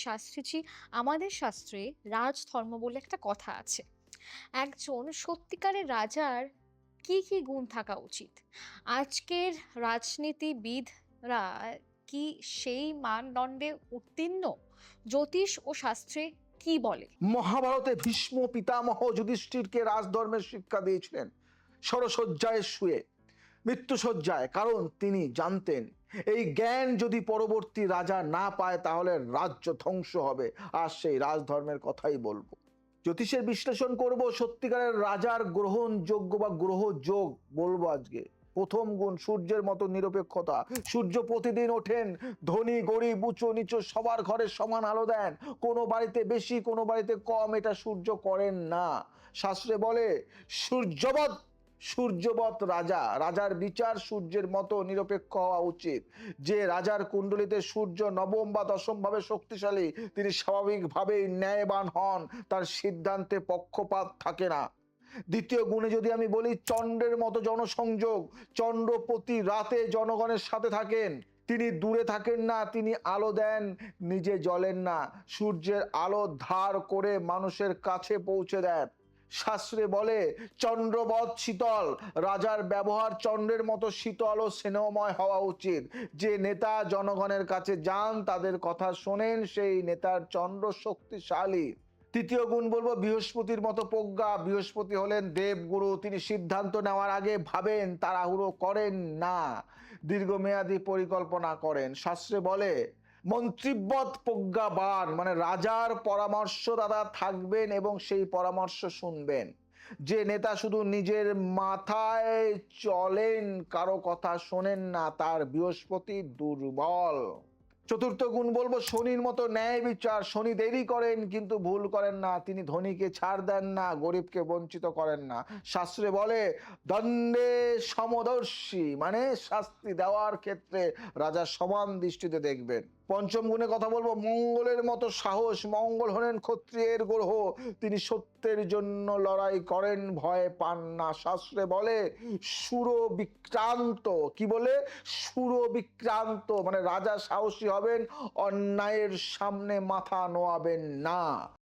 শাস্ত্রীজি, আমাদের শাস্ত্রে রাজধর্ম বলে একটা কথা আছে। একজন সত্যিকারের রাজার কি কি গুণ থাকা উচিত? আজকের রাজনীতিবিদরা কি সেই মানদণ্ডে উত্তীর্ণ? জ্যোতিষ ও শাস্ত্রে কি বলে? মহাভারতে ভীষ্ম পিতামহ যুধিষ্ঠিরকে রাজধর্মের শিক্ষা দিয়েছিলেন শরশয্যায় শুয়ে, মৃত্যুশয্যায়, কারণ তিনি জানতেন এই জ্ঞান যদি পরবর্তী রাজা না পায় তাহলে রাজ্য ধ্বংস হবে। আর সেই রাজধর্মের কথাই বলবো। জ্যোতিষের বিশ্লেষণ করব, সত্যিকারের রাজার গ্রহণযোগ্য বা গ্রহযোগ বলবো আজকে। প্রথম গুণ, সূর্যের মতো নিরপেক্ষতা। সূর্য প্রতিদিন ওঠেন, ধনী গরিব উঁচু নিচু সবার ঘরে সমান আলো দেন। কোনো বাড়িতে বেশি কোনো বাড়িতে কম এটা সূর্য করেন না। শাস্ত্রে বলে সূর্যবৎ সূর্যবৎ রাজা, রাজার বিচার সূর্যের মতো নিরপেক্ষ হওয়া উচিত। যে রাজার কুণ্ডলিতে সূর্য নবম বা দশম ভাবে শক্তিশালী, তিনি স্বাভাবিকভাবেই ন্যায়বান হন, তার সিদ্ধান্তে পক্ষপাত থাকে না। দ্বিতীয় গুণে যদি আমি বলি, চন্দ্রের মতো জনসংযোগ। চন্দ্র প্রতি রাতে জনগণের সাথে থাকেন, তিনি দূরে থাকেন না, তিনি আলো দেন, নিজে জ্বলেন না, সূর্যের আলো ধার করে মানুষের কাছে পৌঁছে দেন। শাস্ত্রে বলে চন্দ্রবৎ শীতল, রাজার ব্যবহার চন্দ্রের মতো শীতল ও স্নেহময় হওয়া উচিত। যে নেতা জনগণের কাছে যান, তাদের কথা শোনেন, সেই নেতার চন্দ্র শক্তিশালী। তৃতীয় গুণ বলবো বৃহস্পতির মতো প্রজ্ঞা। বৃহস্পতি হলেন দেবগুরু, তিনি সিদ্ধান্ত নেওয়ার আগে ভাবেন, তাড়াহুড়ো করেন না, দীর্ঘমেয়াদী পরিকল্পনা করেন। শাস্ত্রে বলে মন্ত্রীবৎ প্রজ্ঞাবান, মানে রাজার পরামর্শদাতা থাকবেন এবং সেই পরামর্শ শুনবেন। যে নেতা শুধু নিজের মাথায় চলেন, কারো কথা শোনেন না, তার বৃহস্পতি দুর্বল। চতুর্থ গুণ বলবো শনির মতো ন্যায় বিচার। শনি দেরি করেন কিন্তু ভুল করেন না, তিনি ধনীকে ছাড় দেন না, গরিবকে বঞ্চিত করেন না। শাস্ত্রে বলে দণ্ডে সমদর্শী, মানে শাস্তি দেওয়ার ক্ষেত্রে রাজা সমান দৃষ্টিতে দেখবেন। পঞ্চম গুণে কথা বলবো মঙ্গলের মতো সাহস। মঙ্গল হলেন ক্ষত্রিয়ের গ্রহ, তিনি সত্যের জন্য লড়াই করেন, ভয় পান না। শাস্ত্রে বলে সুর বিক্রান্ত, কি বলে? সুর বিক্রান্ত, মানে রাজা সাহসী হবেন, অন্যায়ের সামনে মাথা নোয়াবেন না।